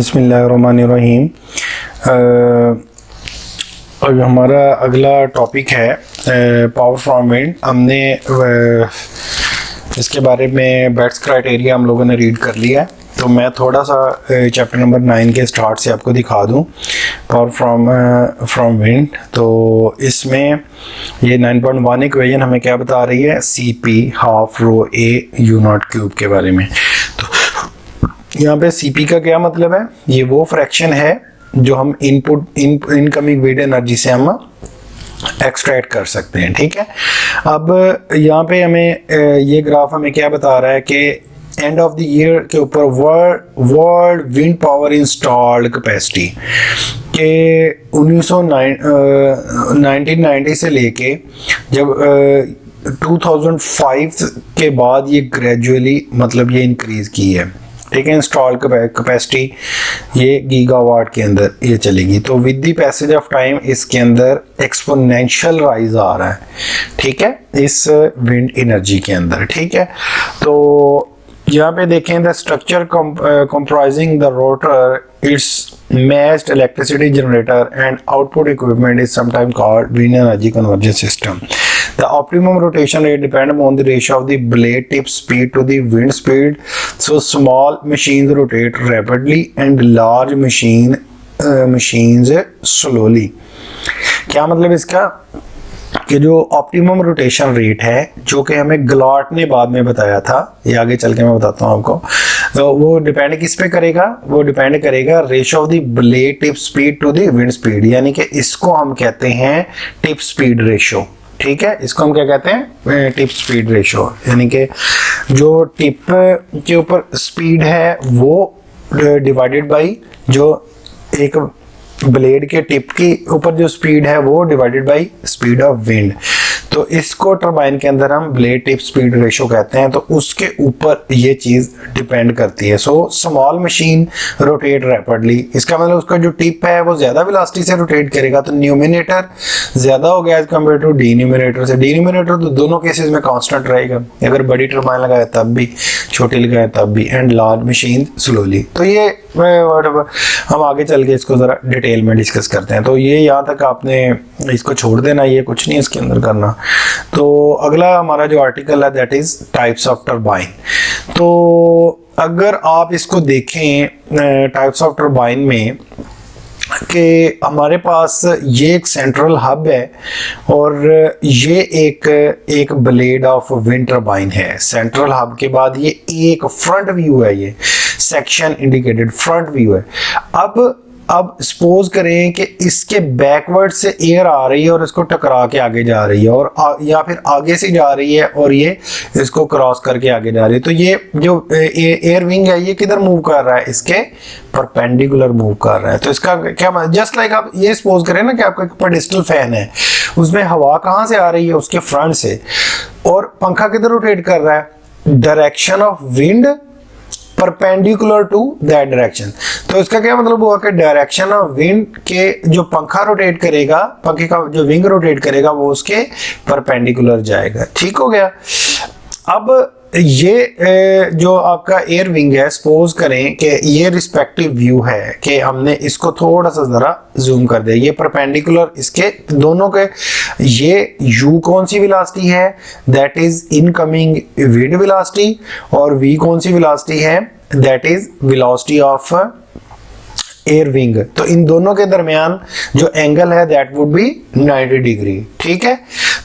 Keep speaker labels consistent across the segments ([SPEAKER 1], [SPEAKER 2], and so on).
[SPEAKER 1] बिस्मिल्लाहिर्रहमानिर्रहीम। और हमारा अगला टॉपिक है पावर फ्रॉम विंड। हमने इसके बारे में बेट्स क्राइटेरिया हम लोगों ने रीड कर लिया है, तो मैं थोड़ा सा चैप्टर नंबर 9 के स्टार्ट से आपको दिखा दूं पावर फ्रॉम विंड। तो इसमें ये 9.1 इक्वेशन हमें क्या बता रही है, CP half rho A you not cube के बारे में। तो यहाँ पे CP का क्या मतलब है, ये वो फ्रैक्शन है जो हम इनकमिंग विंड एनर्जी से हम एक्सट्रैक्ट कर सकते हैं। ठीक है, अब यहाँ पे हमें ये ग्राफ हमें क्या बता रहा है कि एंड ऑफ द ईयर के ऊपर world wind power installed capacity के 1990 से लेके जब 2005 के बाद ये ग्रेजुअली मतलब ये इंक्रीज की है। ठीक है, इंस्टॉल कैपेसिटी ये गीगावाट के अंदर ये चलेगी। तो with the passage of time इसके अंदर एक्सपोनेंशियल राइज आ रहा है। ठीक है, इस विंड एनर्जी के अंदर। ठीक है, तो यहाँ पे देखें the structure comprising the rotor, its matched electricity generator and output equipment is sometimes called wind energy conversion system. The optimum rotation rate depends on the ratio of the blade tip speed to the wind speed. So small machines rotate rapidly and large machines slowly. क्या मतलब इसका कि जो optimum rotation rate है, जो कि हमें ग्लार्ट ने बाद में बताया था, ये आगे चल के मैं बताता हूँ आपको, तो वो डिपेंड किस पे करेगा, वो डिपेंड करेगा ratio of the blade tip speed to the wind speed, यानी कि इसको हम कहते हैं टिप स्पीड रेशियो। ठीक है, इसको हम क्या कहते हैं, टिप स्पीड रेशियो, यानी कि जो टिप के ऊपर स्पीड है वो डिवाइडेड बाई जो एक ब्लेड के टिप के ऊपर जो स्पीड है वो divided by speed of wind. तो इसको टरबाइन के अंदर हम ब्लेड टिप स्पीड रेशियो कहते हैं, तो उसके ऊपर ये चीज डिपेंड करती है। So small machine rotate rapidly, इसका मतलब उसका जो टिप है वो ज्यादा वेलोसिटी से रोटेट करेगा, तो न्यूमिनेटर ज्यादा हो गया एज कम्पेयर टू डिन्यूमिनेटर से। डिन्यूमिनेटर तो दोनों केसेस में कांस्टेंट रहेगा, अगर बड़ी टरबाइन लगाए तब भी, छोटी लगाए तब भी, एंड लार्ज मशीन स्लोली। तो ये हम आगे चल के इसको जरा डिटेल में डिस्कस करते हैं। तो ये यहाँ तक आपने इसको छोड़ देना, ये कुछ नहीं इसके अंदर करना। तो अगला हमारा जो आर्टिकल है that is types of turbine. तो अगर आप इसको देखें टाइप्स ऑफ टरबाइन में कि हमारे पास ये एक सेंट्रल हब है और ये एक ब्लेड ऑफ विंड टरबाइन है। सेंट्रल हब के बाद ये एक फ्रंट व्यू है, ये सेक्शन इंडिकेटेड फ्रंट व्यू है। अब सपोज करें कि इसके बैकवर्ड से एयर आ रही है और इसको टकरा के आगे जा रही है, और या फिर आगे से जा रही है और ये इसको क्रॉस करके आगे जा रही है। तो ये जो एयर विंग है ये किधर मूव कर रहा है, इसके परपेंडिकुलर मूव कर रहा है। तो इसका क्या, जस्ट लाइक आप ये सपोज करें ना कि आपका एक पेडिस्टल फैन है, उसमें हवा कहाँ से आ रही है, उसके फ्रंट से, और पंखा किधर रोटेट कर रहा है, direction of wind perpendicular to that direction. तो इसका क्या मतलब हुआ कि डायरेक्शन ऑफ विंड के जो पंखा रोटेट करेगा, पंखे का जो विंग रोटेट करेगा वो उसके परपेंडिकुलर जाएगा। ठीक हो गया। अब ये जो आपका एयर विंग है, सपोज करें कि ये रिस्पेक्टिव व्यू है कि हमने इसको थोड़ा सा जरा जूम कर दे, ये परपेंडिकुलर इसके दोनों के, ये u कौन सी वेलोसिटी है, that is incoming wind velocity, और v कौन सी वेलोसिटी है, that is velocity of air wing. तो इन दोनों के दरमियान जो एंगल है दैट वुड बी 90 डिग्री। ठीक है,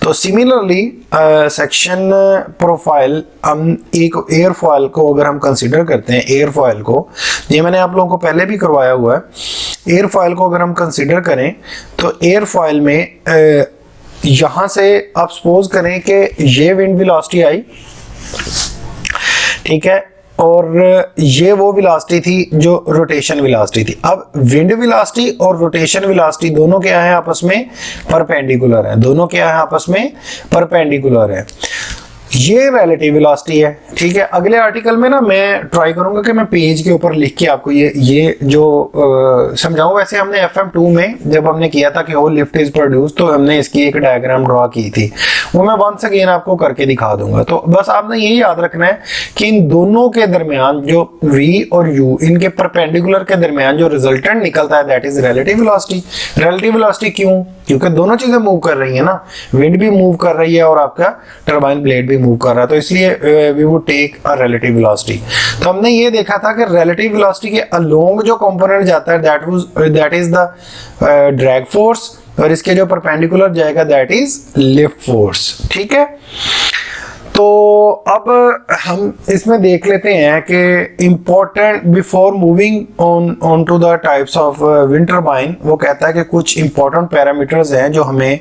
[SPEAKER 1] तो सिमिलरली सेक्शन प्रोफाइल, हम एक एयरफॉयल को अगर हम कंसीडर करते हैं, एयरफॉयल को, ये मैंने आप लोगों को पहले भी करवाया हुआ है, एयरफॉयल को अगर हम कंसीडर करें तो एयरफॉयल में यहां से आप सपोज करें कि ये विंड वेलोसिटी आई, ठीक है, और ये वो वेलोसिटी थी जो रोटेशन वेलोसिटी थी। अब विंड वेलोसिटी और रोटेशन वेलोसिटी दोनों क्या है, आपस में परपेंडिकुलर है, दोनों क्या है, आपस में परपेंडिकुलर है। ये रिलेटिव वेलोसिटी है। ठीक है, अगले आर्टिकल में ना मैं ट्राई करूंगा कि मैं पेज के ऊपर लिख के आपको ये जो समझाऊं। वैसे हमने FM2 में जब हमने किया था कि होल लिफ्ट इज प्रोड्यूस, तो हमने इसकी एक डायग्राम ड्रॉ की थी, वो मैं वंस अगेन आपको करके दिखा दूंगा। तो बस आपने यही याद रखना है कि इन दोनों के दरमियान जो V और U, इनके परपेंडिकुलर के दरमियान जो रिजल्टेंट निकलता है that is relative velocity. Relative velocity क्यों? क्योंकि दोनों चीजें मूव कर रही है ना, विंड भी मूव कर रही है और आपका टरबाइन ब्लेड भी मूव कर रहा है, तो इसलिए we would take a relative velocity. तो हमने ये देखा था कि रिलेटिव वेलोसिटी के अलोंग जो कंपोनेंट जाता है that is the drag force, और इसके जो परपेंडिकुलर जाएगा दैट इज लिफ्ट फोर्स। ठीक है, तो अब हम इसमें देख लेते हैं कि important before moving on to the types of wind turbine, वो कहता है कि कुछ इंपॉर्टेंट पैरामीटर्स हैं जो हमें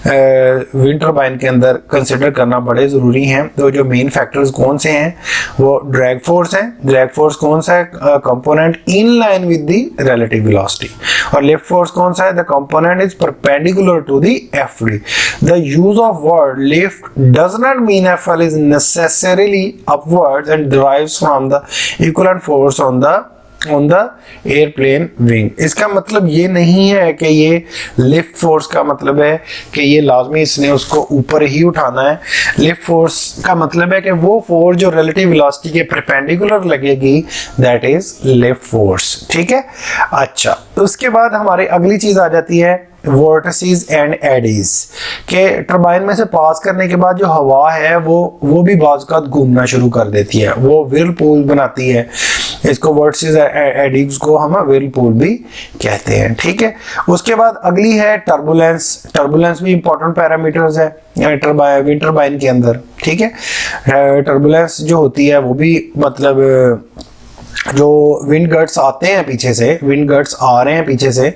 [SPEAKER 1] विंड टरबाइन के अंदर कंसिडर करना बड़े ज़रूरी हैं। तो जो मेन फैक्टर्स कौन से हैं, वो ड्रैग फोर्स है। ड्रैग फोर्स कौन सा है? Component in line with the relative velocity. और लिफ्ट फोर्स कौन सा है? The component is perpendicular to the FD। The use of word lift does not mean FL is necessarily upwards and derives from the equivalent force on the airplane wing। इसका मतलब ये नहीं है कि ये लिफ्ट फोर्स का मतलब है कि ये लाजमी इसने उसको ऊपर ही उठाना है। लिफ्ट फोर्स का मतलब है कि वो फोर्स जो रिलेटिव वेलोसिटी के परपेंडिकुलर लगेगी दैट इज लिफ्ट फोर्स। ठीक है, अच्छा, उसके बाद हमारी अगली चीज आ जाती है वोर्टिसेस एंड एडीज के। टरबाइन में से पास करने के बाद जो हवा है वो भी बाज़ घूमना शुरू कर देती है, वो व्हिर्लपूल बनाती है। इसको वोर्टिसेस एडीज को हम व्हिर्लपूल भी कहते हैं। ठीक है, उसके बाद अगली है टर्बुलेंस। टर्बुलेंस भी इंपॉर्टेंट पैरामीटर्स है विंड टरबाइन के अंदर। ठीक है, टर्बुलेंस जो होती है वो भी मतलब जो विंड गट्स आते हैं पीछे से, विंड गट्स आ रहे हैं पीछे से,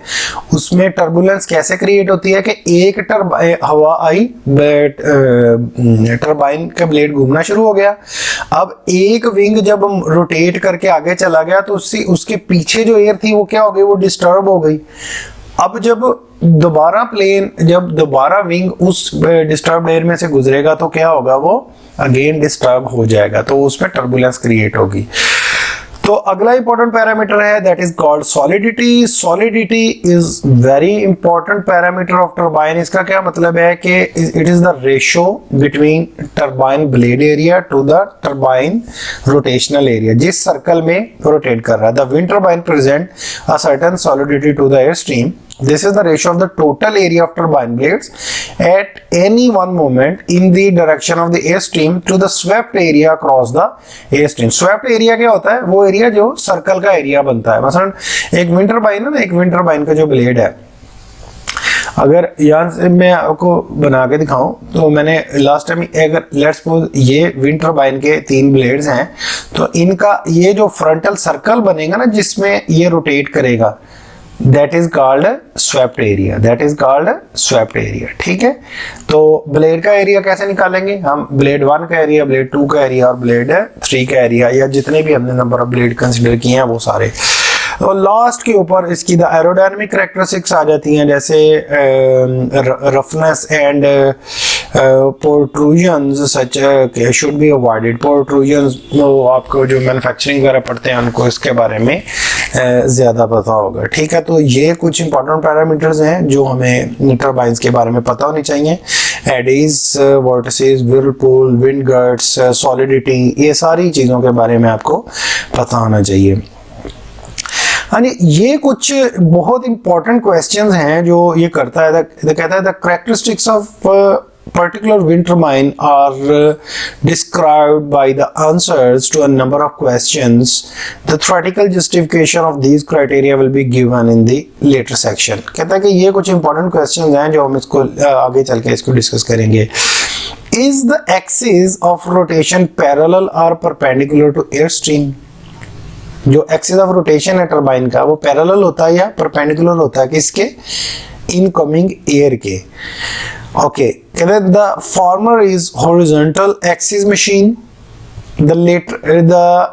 [SPEAKER 1] उसमें टर्बुलेंस कैसे क्रिएट होती है कि एक हवा आई, टरबाइन का ब्लेड घूमना शुरू हो गया। अब एक विंग जब रोटेट करके आगे चला गया तो उसके पीछे जो एयर थी वो क्या हो गई? वो डिस्टर्ब हो गई। अब जब दोबारा विंग उस डिस्टर्ब एयर में से गुजरेगा तो क्या होगा? वो अगेन डिस्टर्ब हो जाएगा, तो उसमें टर्बुलेंस क्रिएट होगी। तो अगला इंपॉर्टेंट पैरामीटर है that is called solidity. Solidity is very important parameter of turbine. इसका क्या मतलब है कि it is the ratio between turbine blade area to the turbine rotational area, जिस सर्कल में रोटेट कर रहा है। The wind turbine present a certain solidity to the air stream. This is the ratio of the total area of turbine blades at any one moment in the direction of the airstream to the swept area across the airstream। swept area क्या होता है? वो area जो circle का area बनता है। मसलन एक विंड टरबाइन है ना, एक विंड टरबाइन का जो ब्लेड है, अगर यहाँ से मैं आपको बना के दिखाऊं तो मैंने लास्ट टाइम अगर लेट्स सपोज ये विंड टरबाइन के 3 ब्लेड्स हैं, तो इनका ये जो फ्रंटल सर्कल बनेगा ना जिसमें ये रोटेट करेगा, that is called swept area. That is called swept area. ठीक है, तो ब्लेड का एरिया कैसे निकालेंगे हम? ब्लेड 1 का एरिया, ब्लेड 2 का एरिया और ब्लेड 3 का एरिया, या जितने भी हमने नंबर ऑफ ब्लेड कंसीडर किए हैं वो सारे। तो लास्ट के ऊपर इसकी द एरोडायनामिक कैरेक्टरिस्टिक्स आ जाती हैं, जैसे roughness and protrusions such should be avoided. Protrusions वो आपको जो मैन्युफैक्चरिंग वगैरह पढ़ते हैं उनको इसके बारे में ज़्यादा पता होगा। ठीक है, तो ये कुछ इंपॉर्टेंट पैरामीटर्स हैं जो हमें टरबाइंस के बारे में पता होनी चाहिए। एडीज, वोर्टिसेस, व्हिर्लपूल, विंड गट्स, सॉलिडिटी, ये सारी चीज़ों के बारे में आपको पता होना चाहिए। यानी ये कुछ बहुत इंपॉर्टेंट क्वेश्चंस हैं जो ये करता है। कहता है the characteristics of particular wind turbine are described by the answers to a number of questions. The theoretical justification of these criteria will be given in the later section। कहता है कि ये कुछ इंपॉर्टेंट क्वेश्चंस हैं जो हम इसको आगे चल के इसको डिस्कस करेंगे। Is the axis of rotation parallel or perpendicular to airstream? जो एक्सिस ऑफ रोटेशन है टरबाइन का वो पैरेलल होता है या परपेंडिकुलर होता है किसके? इनकमिंग एयर के। ओके, कहते हैं the former is horizontal axis machine, the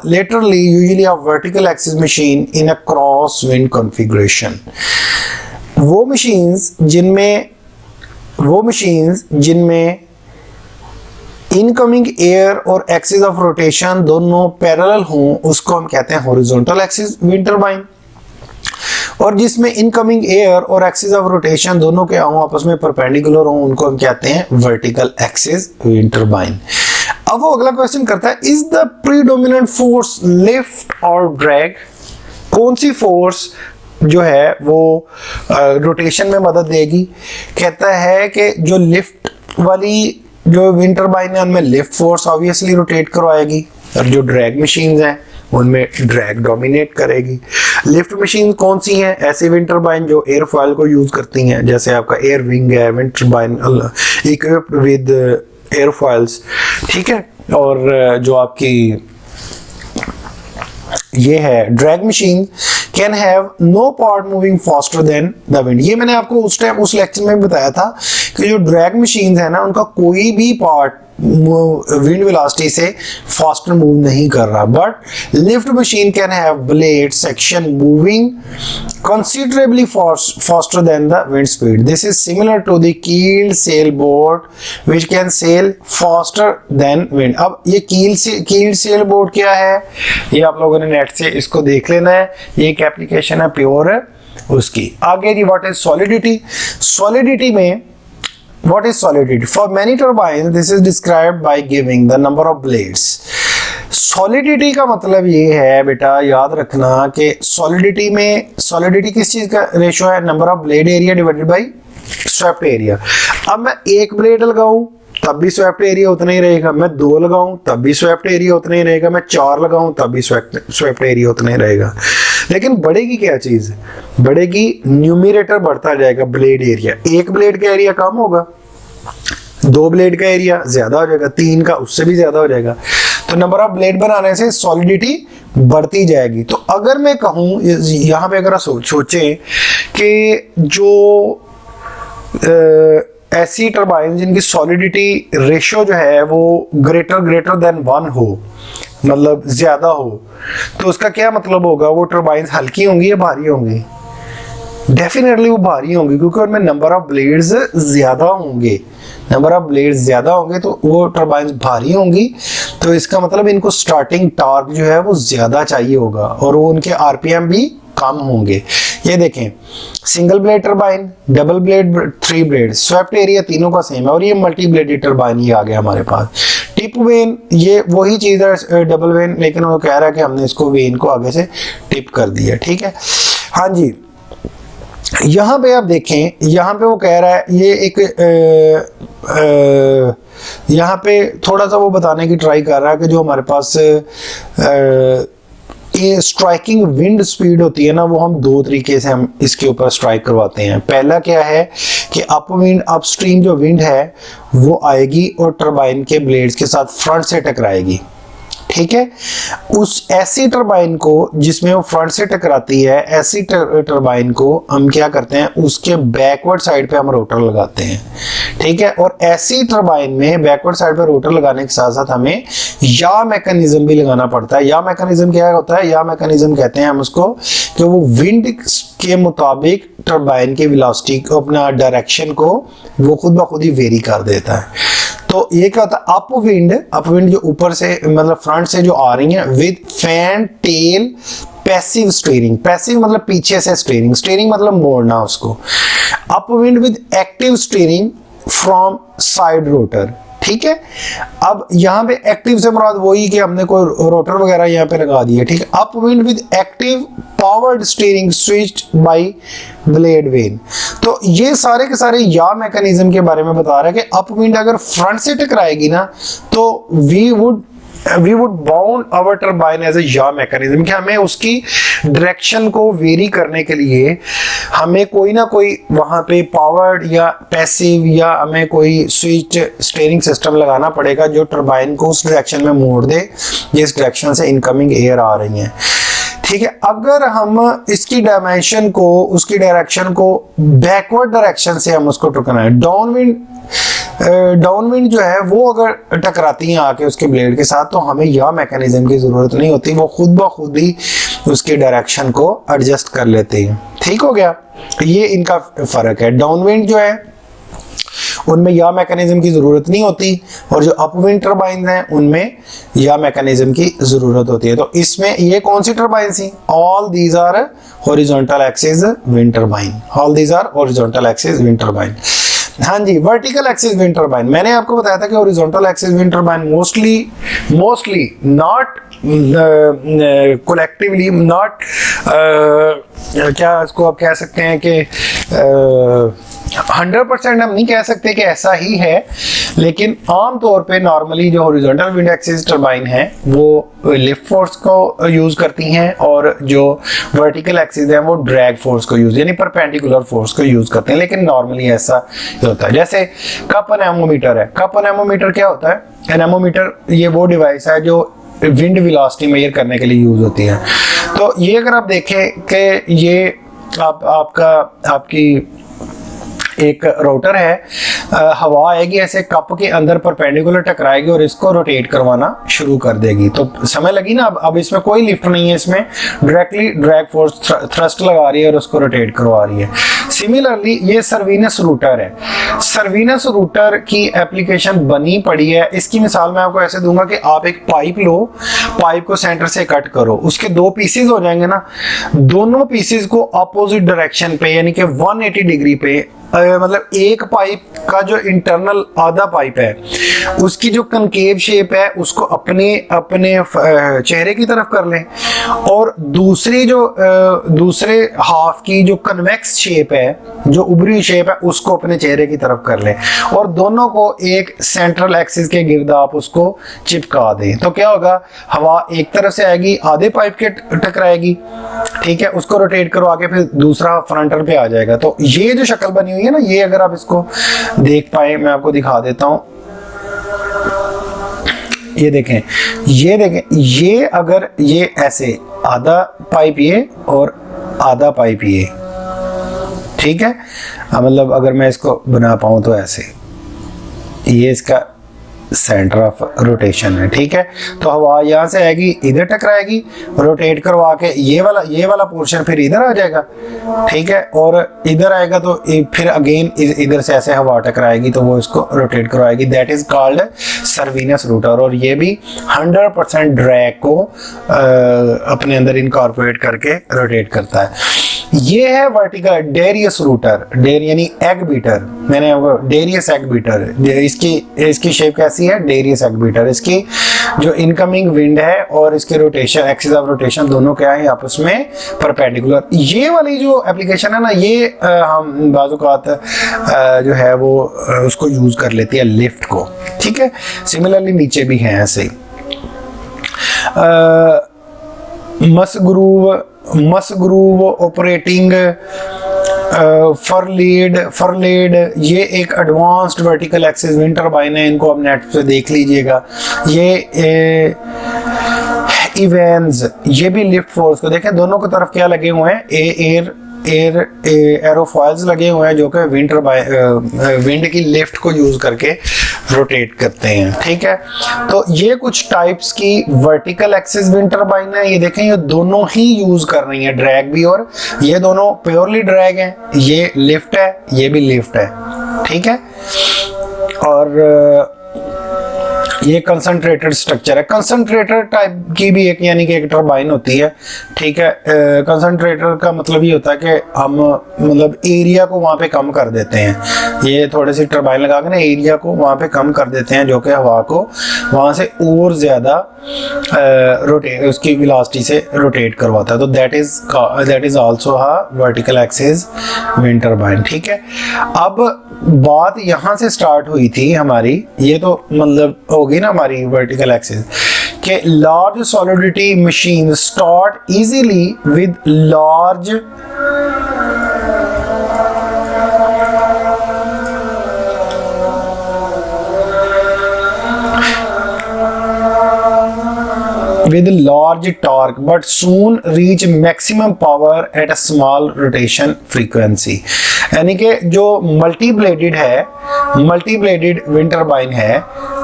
[SPEAKER 1] laterally usually a vertical axis machine in a cross wind configuration। वो मशीन्स जिनमें इनकमिंग एयर और एक्सिस ऑफ रोटेशन दोनों पैरेलल हों उसको हम कहते हैं हॉरिजॉन्टल एक्सिस विंड टरबाइन, और जिसमें इनकमिंग एयर और एक्सिस ऑफ रोटेशन दोनों के आपस में परपेंडिकुलर हों उनको हम कहते हैं वर्टिकल एक्सिस विंड टरबाइन। अब वो अगला क्वेश्चन करता है, is the predominant force lift और ड्रैग? कौन सी फोर्स जो है वो रोटेशन में मदद देगी? कहता है कि जो लिफ्ट वाली जो विंड टरबाइन है उनमें लिफ्ट फोर्स ऑब्वियसली रोटेट करवाएगी, और जो ड्रैग मशीन्स हैं उनमें ड्रैग डोमिनेट करेगी। लिफ्ट मशीन कौन सी हैं? ऐसी विंड टरबाइन जो एयरफॉयल को यूज करती हैं, जैसे आपका एयर विंग है, wind turbine equipped with airfoils, ठीक है। और जो आपकी ये है drag machine can have no part moving faster than the wind. ये मैंने आपको उस टाइम उस लेक्चर में बताया था कि जो ड्रैग मशीन है ना उनका कोई भी पार्ट विंड वेलोसिटी से फास्टर मूव नहीं कर रहा, but lift machine can have blade section moving considerably faster than the wind speed. This is similar to the keeled sailboat which can sail faster than wind. अब ये keeled sailboat क्या है? ये आप लोगों ने नेट से इसको देख लेना है, ये एक एप्लीकेशन है प्योर है उसकी। आगे जी what is solidity? Solidity में what is solidity? For many turbines this is described by giving the number of blades. Solidity का मतलब ये है बेटा, याद रखना कि सॉलिडिटी में सॉलिडिटी किस चीज का रेशियो है? Number of blade area divided by swept area. अब मैं एक ब्लेड लगाऊं तब भी स्वेप्ट एरिया उतना ही रहेगा, मैं दो लगाऊं तब भी स्वेप्ट एरिया उतना ही रहेगा, मैं चार लगाऊं तब भी स्वेप्ट एरिया उतना ही रहेगा। लेकिन बढ़ेगी क्या चीज? बढ़ेगी न्यूमरेटर बढ़ता जाएगा ब्लेड एरिया। एक ब्लेड का एरिया कम होगा, दो ब्लेड का एरिया ज्यादा हो जाएगा, तीन का उससे भी ज्यादा हो जाएगा। तो नंबर ऑफ ब्लेड बनाने से सॉलिडिटी बढ़ती जाएगी। तो अगर मैं कहूं यहां पे अगर आप सोचें कि जो ऐसी टरबाइन जिनकी सॉलिडिटी रेशियो जो है वो ग्रेटर देन 1 हो, मतलब ज्यादा हो, तो उसका क्या मतलब होगा? वो टरबाइन हल्की होंगी या भारी होंगी? डेफिनेटली वो भारी होंगी, क्योंकि उनमें नंबर ऑफ ब्लेड्स ज्यादा होंगे। नंबर ऑफ ब्लेड्स ज्यादा होंगे तो वो टरबाइन भारी होंगी, तो इसका मतलब इनको स्टार्टिंग टॉर्क जो है वो ज्यादा चाहिए होगा, और वो उनके आरपीएम भी कम होंगे। ये देखें, single blade turbine, double blade, 3 blade, swept area तीनों का सेम है, और ये मल्टी ब्लेडेड टरबाइन ही आ गया हमारे पास। टिप वेन ये वही चीज है डबल वेन, लेकिन वो कह रहा है कि हमने इसको वेन को आगे से टिप कर दिया, ठीक है। हाँ जी, यहाँ पे आप देखें, यहाँ पे वो कह रहा है ये एक यहाँ पे थोड़ा सा वो बताने की ट्राई कर रहा है कि जो हमारे पास ये स्ट्राइकिंग विंड स्पीड होती है ना, वो हम दो तरीके से हम इसके ऊपर स्ट्राइक करवाते हैं। पहला क्या है कि अपविंड अपस्ट्रीम जो विंड है वो आएगी और टरबाइन के ब्लेड्स के साथ फ्रंट से टकराएगी, ठीक है। उस ऐसी टरबाइन को जिसमें वो फ्रंट से टकराती है, ऐसी टरबाइन को हम क्या करते हैं, उसके बैकवर्ड साइड पे हम रोटर लगाते हैं, ठीक है। और ऐसी टरबाइन में बैकवर्ड साइड पे रोटर लगाने के साथ साथ हमें या मैकेनिज्म भी लगाना पड़ता है। या मैकेनिज्म क्या होता है? या मैकेनिज्म कहते हैं हम उसको कि वो विंड के मुताबिक टरबाइन की वेलोसिटी को, अपना डायरेक्शन को वो खुद ब खुद ही वेरी कर देता है। तो ये क्या होता है? अपविंड जो ऊपर से मतलब फ्रंट से जो आ रही है with fan tail passive steering. Passive मतलब पीछे से स्टीयरिंग, स्टीयरिंग मतलब मोड़ना उसको। Upwind with active steering from side rotor, ठीक है। अब यहाँ पे एक्टिव से मुराद वही कि हमने कोई रोटर वगैरह यहाँ पे लगा दिया, ठीक है। Upwind with active powered steering switched by blade vane. तो ये सारे के सारे या मैकेनिज्म के बारे में बता रहा है कि अपविंड अगर फ्रंट से टकराएगी ना तो we would bound our turbine as a या मैकेनिज्म, कि हमें उसकी डायरेक्शन को वेरी करने के लिए हमें कोई ना कोई वहां पे पावर्ड या पैसिव या हमें कोई स्विच स्टीयरिंग सिस्टम लगाना पड़ेगा जो टरबाइन को उस डायरेक्शन में मोड़ दे जिस डायरेक्शन से इनकमिंग एयर आ रही है, ठीक है। अगर हम इसकी डायमेंशन को, उसकी डायरेक्शन को बैकवर्ड डायरेक्शन से हम उसको टकराना है, डाउनविंड जो है वो अगर टकराती है आके उसके ब्लेड के साथ, तो हमें यह मैकेनिज्म की जरूरत नहीं होती, वो खुद ब खुद ही उसकी डायरेक्शन को एडजस्ट कर लेते हैं, ठीक हो गया। ये इनका फर्क है। डाउनविंड जो है उनमें या मैकेनिज्म की ज़रूरत नहीं होती, और जो अपविंड टर्बाइन हैं उनमें या मैकेनिज्म की ज़रूरत होती है। तो इसमें ये कौन सी टर्बाइन थी? All these are horizontal axis wind turbine, all these are horizontal axis wind turbine. हाँ जी, वर्टिकल एक्सिस विंड टर्बाइन, मैंने आपको बताया था कि horizontal axis wind turbine mostly not collectively not, क्या इसको आप कह सकते हैं कि 100% हम नहीं कह सकते कि ऐसा ही है, लेकिन आम तौर पे नॉर्मली जो हॉरिजॉन्टल विंड एक्सिस टर्बाइन है वो लिफ्ट फोर्स को यूज करती हैं, और जो वर्टिकल एक्सिस है वो ड्रैग फोर्स को यूज, यानी परपेंडिकुलर फोर्स को यूज करते हैं। लेकिन नॉर्मली ऐसा होता है। जैसे कप एनेमोमीटर है, कप एनेमोमीटर क्या होता है? एनेमोमीटर ये वो डिवाइस है जो विंड वेलोसिटी मेजर करने के लिए यूज होती है। तो ये अगर आप देखें कि ये आपकी एक रोटर है, हवा आएगी ऐसे कप के अंदर परपेंडिकुलर टकराएगी और इसको रोटेट करवाना शुरू कर देगी। तो समय लगी ना, अब इसमें कोई लिफ्ट नहीं है, इसमें डायरेक्टली ड्रैग फोर्स थ्रस्ट लगा रही है और उसको रोटेट करवा रही है। सिमिलरली ये सर्विनस रूटर है, सर्विनस रूटर की एप्लीकेशन बनी पड़ी है। इसकी मिसाल मैं आपको ऐसे दूंगा कि आप एक पाइप लो, पाइप को सेंटर से कट करो, उसके दो पीसेस हो जाएंगे ना, दोनों पीसेस को अपोजिट डायरेक्शन पे यानी कि 180 डिग्री पे, मतलब एक पाइप का जो इंटरनल आधा पाइप है उसकी जो कनकेव शेप है उसको अपने चेहरे की तरफ कर लें, और दूसरे हाफ की जो कन्वेक्स शेप है, जो उभरी शेप है, उसको अपने चेहरे की तरफ कर लें, और दोनों को एक सेंट्रल एक्सिस के गिर्द आप उसको चिपका दें। तो क्या होगा? हवा एक तरफ से आएगी, आधे पाइप के टकराएगी, ठीक है, उसको रोटेट करवा के फिर दूसरा फ्रंटर पे आ जाएगा। तो ये जो शक्ल बनी हुई है ना, ये अगर आप इसको देख पाए, मैं आपको दिखा देता हूं, ये देखें, ये अगर ये ऐसे आधा पाइप ये और आधा पाइप ये, ठीक है, मतलब अगर मैं इसको बना पाऊं तो ऐसे, ये इसका सेंटर ऑफ रोटेशन है, ठीक है। तो हवा यहाँ से आएगी, इधर टकराएगी, रोटेट करवा के ये वाला पोर्शन फिर इधर आ जाएगा, ठीक है, और इधर आएगा तो फिर अगेन इधर से ऐसे हवा टकराएगी तो वो इसको रोटेट करवाएगी। दैट इज कॉल्ड सर्विनस रूटर, और ये भी 100% ड्रैग को अपने अंदर इनकॉर्पोरेट करके रोटेट करता है। ये है वर्टिकल डेरियस रूटर, यानी एग बीटर, मैंने डेरियस एग बीटर, इसकी शेप कैसी है? Darrieus egg beater. इसकी जो इनकमिंग विंड है और इसके रोटेशन, एक्सिस ऑफ रोटेशन दोनों क्या है आपस में परपेंडिकुलर। ये वाली जो एप्लीकेशन है ना, ये हम बाज़-औक़ात जो है वो उसको यूज कर लेती है लिफ्ट को, ठीक है। सिमिलरली नीचे भी है ऐसे मस ग्रूव ऑपरेटिंग फरलेड, ये एक advanced vertical axis wind turbine है, इनको आप नेट पे देख लीजिएगा। ये इवेंस, ये भी लिफ्ट फोर्स को देखें, दोनों की तरफ क्या लगे हुए हैं? एरोफॉइल्स लगे हुए हैं जो कि विंड की लिफ्ट को यूज करके रोटेट करते हैं, ठीक है। तो ये कुछ टाइप्स की वर्टिकल एक्सिस विंड टर्बाइन है। ये देखें, ये दोनों ही यूज कर रही है, ड्रैग भी, और ये दोनों प्योरली ड्रैग है, ये लिफ्ट है, ये भी लिफ्ट है, ठीक है। और ये कंसंट्रेटेड स्ट्रक्चर है। कंसंट्रेटर टाइप की भी एक यानी कि एक टर्बाइन होती है, ठीक है। कंसंट्रेटर का मतलब ये होता है कि हम मतलब एरिया को वहाँ पे कम कर देते हैं, ये थोड़े से टर्बाइन लगा के ना एरिया को वहाँ पे कम कर देते हैं, जो कि हवा को वहाँ से और ज़्यादा उसकी वेलोसिटी से रोटेट करवाता है। तो that is also a vertical axis wind turbine, ठीक है। अब बात यहाँ से स्टार्ट हुई थी हमारी, ये तो मतलब होगी ना हमारी वर्टिकल एक्सिस, कि large solidity machine start easily with large with large torque but soon reach maximum power at a small rotation frequency। यानी कि जो मल्टी ब्लेडेड विंड टर्बाइन है,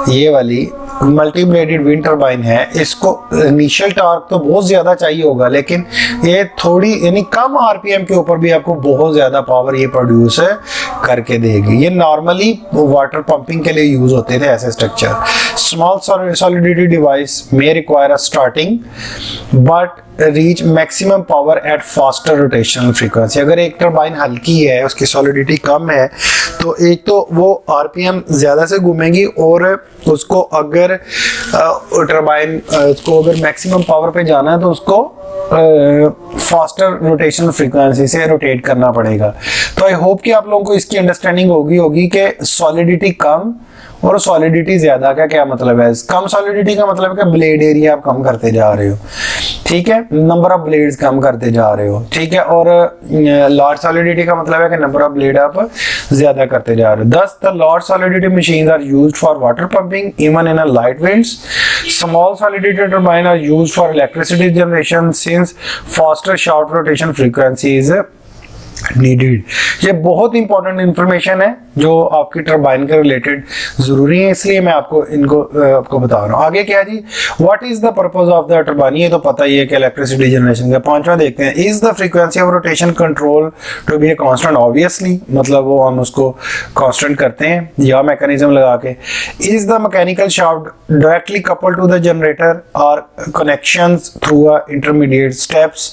[SPEAKER 1] ये वाली मल्टी ब्लेडेड विंड टरबाइन है, इसको इनिशियल टॉर्क तो बहुत ज्यादा चाहिए होगा, लेकिन ये थोड़ी यानी कम आरपीएम के ऊपर भी आपको बहुत ज्यादा पावर ये प्रोड्यूस करके देगी। ये नॉर्मली वाटर पंपिंग के लिए यूज होते थे ऐसे structure. Small solidity device may require a starting but reach maximum power eight faster rotational frequency. अगर एक टरबाइन हल्की है, उसकी सॉलिडिटी कम है, तो एक तो वो आरपीएम ज्यादा से घूमेगी, और उसको अगर टरबाइन उसको अगर मैक्सिमम पावर पे जाना है तो उसको फास्टर रोटेशनल फ्रीक्वेंसी से रोटेट करना पड़ेगा। तो आई होप कि आप लोगों को इसकी अंडरस्टैंडिंग होगी कि सॉलिडिटी कम और सॉलिडिटी ज्यादा का क्या मतलब है। कम सॉलिडिटी का मतलब है कि ब्लेड एरिया आप कम करते जा रहे हो, ठीक है, नंबर ऑफ ब्लेड्स कम करते जा रहे हो, ठीक है, और लार्ज सॉलिडिटी का मतलब है कि नंबर ऑफ ब्लेड आप ज्यादा करते जा रहे हो। Thus the large solidity machines are used for water pumping even in a light winds. Small solidity turbines are used for electricity generation since faster shaft rotation frequency is needed. ये बहुत important information है जो आपकी turbine के related जरूरी है, इसलिए मैं आपको बता रहा हूँ। आगे क्या है जी, what is the purpose of the turbine, ये तो पता ही है कि इलेक्ट्रिसिटी जनरेशन का। पांचवा देखते हैं, is the frequency of rotation control to be a constant, obviously मतलब वो हम उसको कांस्टेंट करते हैं या मैकेनिज्म लगा के। Is the mechanical shaft directly coupled to the generator और connections through a intermediate steps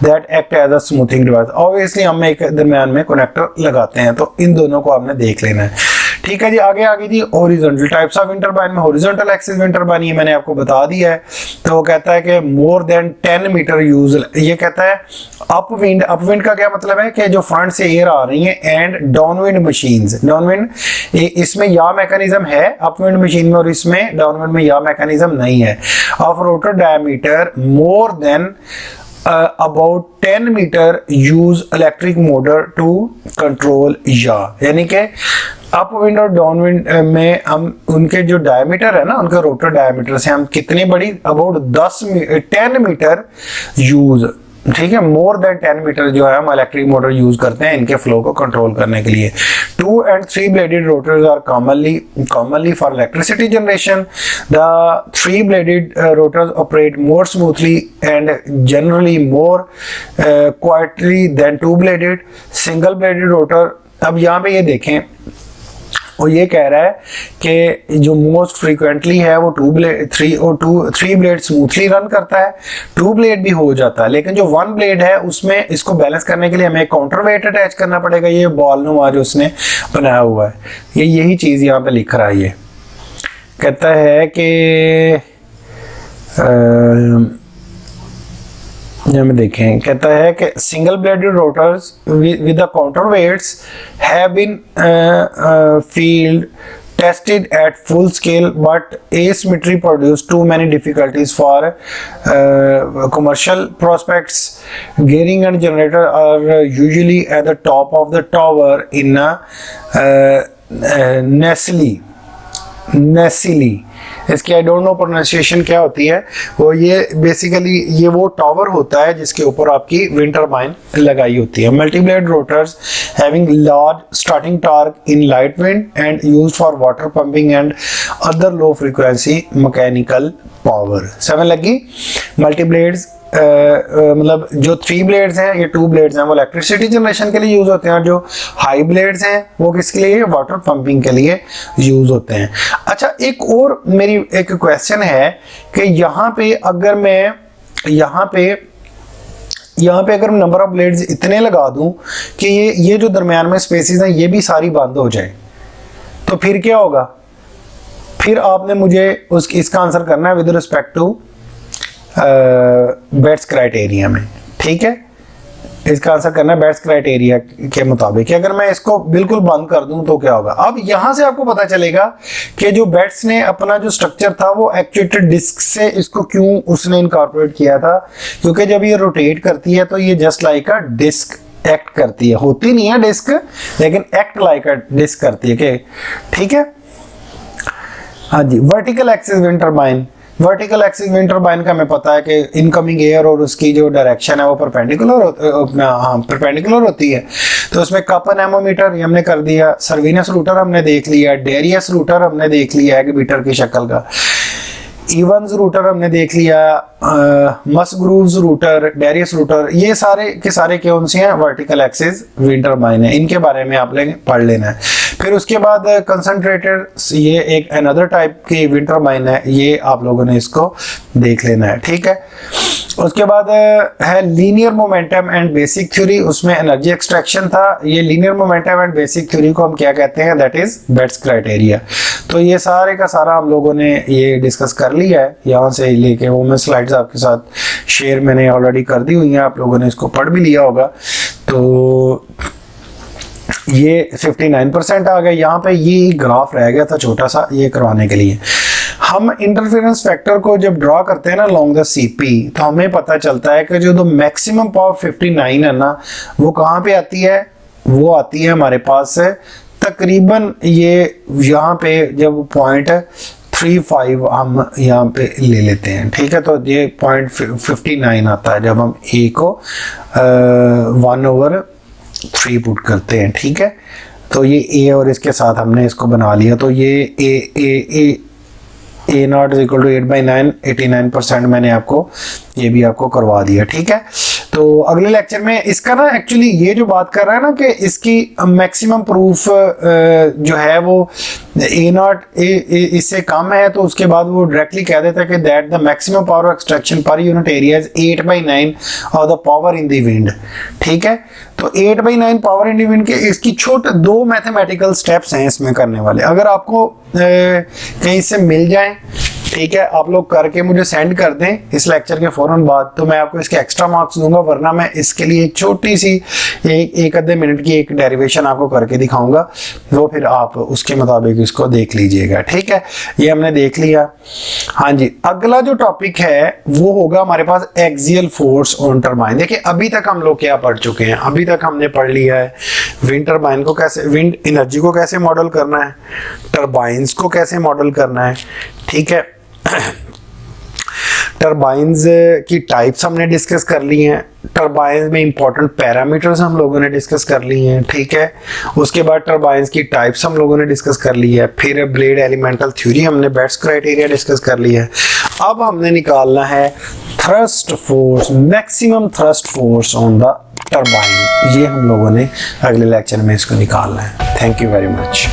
[SPEAKER 1] that act as a smoothing device. Obviously हम एक दरमियान में कनेक्टर लगाते हैं, तो इन दोनों को आपने देख लेना है, ठीक है जी। आगे जी, horizontal types of wind turbine में हॉरिजॉन्टल एक्सिस विंड टरबाइन, ये मैंने आपको बता दिया है। तो वो कहता है कि मोर देन 10 मीटर यूज, ये कहता है अपविंड का क्या मतलब है कि जो फ्रंट से एयर आ रही है, एंड डाउनविंड मशीन्स, डाउनविंड इसमें या मैकेनिज्म है अपविंड मशीन में और इसमें डाउनविंड में या मैकेनिज्म नहीं है। Of rotor diameter more than about 10 metre use electric motor to control यानी कि अप विंड और डाउन विंड में हम उनके जो डायमीटर है ना, उनके रोटर डायमीटर से हम कितनी बड़ी अबाउट 10 मीटर यूज, ठीक है, मोर देन 10 मीटर जो है हम इलेक्ट्रिक मोटर यूज करते हैं इनके फ्लो को कंट्रोल करने के लिए। 2 and 3 bladed rotors are commonly for electricity generation. The 3 bladed rotors operate more smoothly and generally more quietly than 2 bladed. Single bladed rotor, अब यहाँ पे ये देखें, और ये कह रहा है कि जो मोस्ट फ्रीक्वेंटली है वो 3 ब्लेड स्मूथली रन करता है, 2 ब्लेड भी हो जाता है, लेकिन जो 1 ब्लेड है उसमें इसको बैलेंस करने के लिए हमें काउंटर वेट अटैच करना पड़ेगा। ये बॉल नुमा जो उसने बनाया हुआ है, ये यही चीज यहाँ पे लिख रहा है। ये कहता है कि में देखें, कहता है कि single bladed rotors with the counter weights have been field tested at full scale, but asymmetry produced too many difficulties for commercial prospects. Gearing and generator are usually at the top of the tower in a nacelle. इसकी I don't know pronunciation क्या होती है, वो ये basically ये वो tower होता है जिसके ऊपर आपकी विंड टरबाइन लगाई होती है। Multiblade rotors having large starting torque in light wind and used for water pumping and other low frequency mechanical power. समझ लगी? मल्टीब्लेड्स मतलब जो 3 ब्लेड्स हैं, ये 2 ब्लेड्स हैं, वो इलेक्ट्रिसिटी जनरेशन के लिए यूज होते हैं, और जो हाई ब्लेड्स हैं वो किसके लिए, वाटर पंपिंग के लिए यूज होते हैं। अच्छा, एक और मेरी एक क्वेश्चन है कि यहाँ पे अगर मैं यहाँ पे अगर नंबर ऑफ ब्लेड्स इतने लगा दूं कि ये जो दरमियान में स्पेसेस हैं ये भी सारी बंद हो जाए, तो फिर क्या होगा? फिर आपने मुझे इसका आंसर करना है with respect to Betz criteria में, ठीक है, इसका आंसर करना है बेट्स क्राइटेरिया के मुताबिक। अगर मैं इसको बिल्कुल बंद कर दूं तो क्या होगा? अब यहां से आपको पता चलेगा कि जो बेट्स ने अपना जो स्ट्रक्चर था वो एक्चुएटेड डिस्क से इसको क्यों उसने इनकॉर्पोरेट किया था, क्योंकि जब ये रोटेट करती है तो ये just like a disc act करती है, होती नहीं है डिस्क लेकिन एक्ट लाइक अ डिस्क करती है, कि ठीक है। हाँ जी, vertical axis wind turbine, vertical axis wind turbine का हमें पता है कि इनकमिंग एयर और उसकी जो डायरेक्शन है वो परपेंडिकुलर होती है। तो उसमें कप एनेमोमीटर हमने कर दिया, सर्विनस रूटर हमने देख लिया, डेरियस रूटर हमने देख लिया एग बीटर की शक्ल का। इवंस रूटर हमने देख लिया, मसग्रूव्स रूटर, डेरियस रूटर, ये सारे के सारे कौन से हैं, वर्टिकल एक्सिस विंड टर्बाइन है, इनके बारे में आप लोग पढ़ लेना है। फिर उसके बाद कंसंट्रेटेड, ये एक अनदर टाइप की विंड टर्बाइन है, ये आप लोगों ने इसको देख लेना है, ठीक है। उसके बाद है linear momentum and basic theory, उसमें एनर्जी एक्सट्रैक्शन था। ये linear momentum and basic theory को हम क्या कहते हैं, दैट इज बेट्स क्राइटेरिया। तो ये सारे का सारा हम लोगों ने ये डिस्कस कर लिया है, यहाँ से लेके वो मैं स्लाइड्स आपके साथ शेयर मैंने ऑलरेडी कर दी हुई हैं, आप लोगों ने इसको पढ़ भी लिया होगा। तो ये 59% आ गया। यहाँ पे ये ग्राफ रह गया था छोटा सा, ये करवाने के लिए हम इंटरफेरेंस फैक्टर को जब ड्रॉ करते हैं ना लॉन्ग द सीपी, तो हमें पता चलता है कि जो मैक्सिमम पावर 59 है ना, वो कहाँ पे आती है, वो आती है हमारे पास तकरीबन ये यहाँ पे जब 0.35 हम यहाँ पे ले लेते हैं, ठीक है। तो ये 0.59 आता है जब हम ए को 1/3 पुट करते हैं, ठीक है। तो ये ए और इसके साथ हमने इसको बना लिया, तो ये ए नॉट इज इक्वल टू 8/9, 89% मैंने आपको ये भी आपको करवा दिया, ठीक है। तो अगले लेक्चर में इसका ना एक्चुअली ये जो बात कर रहा है ना कि इसकी मैक्सिमम प्रूफ जो है वो ए नॉट इससे कम है, तो उसके बाद वो डायरेक्टली कह देता है कि that the maximum power extraction per unit area is 8/9 of the power in the wind, ठीक है। तो 8/9 पावर इन द विंड के इसकी छोटे 2 मैथमेटिकल स्टेप्स हैं इसमें करने वाले, अगर आपको कहीं से मिल जाए, ठीक है, आप लोग करके मुझे सेंड कर दें इस लेक्चर के फौरन बाद, तो मैं आपको इसके एक्स्ट्रा मार्क्स दूंगा, वरना मैं इसके लिए एक छोटी सी एक आधे मिनट की एक डेरिवेशन आपको करके दिखाऊंगा, वो फिर आप उसके मुताबिक इसको देख लीजिएगा, ठीक है। ये हमने देख लिया। हाँ जी, अगला जो टॉपिक है वो होगा हमारे पास एक्सियल फोर्स ऑन टरबाइन। देखिए अभी तक हम लोग क्या पढ़ चुके हैं, अभी तक हमने पढ़ लिया है विंड टरबाइन को कैसे, विंड एनर्जी को कैसे मॉडल करना है, टरबाइंस को कैसे मॉडल करना है, ठीक है। टरबाइंस की टाइप्स हमने डिस्कस कर ली हैं, टरबाइंस में इंपॉर्टेंट पैरामीटर्स हम लोगों ने डिस्कस कर ली हैं, ठीक है। उसके बाद टरबाइंस की टाइप्स हम लोगों ने डिस्कस कर ली है, फिर ब्लेड एलिमेंटल थ्योरी हमने बेट्स क्राइटेरिया डिस्कस कर लिया है। अब हमने निकालना है thrust force, maximum thrust force on the turbine, ये हम लोगों ने अगले लेक्चर में इसको निकालना है। Thank you very much.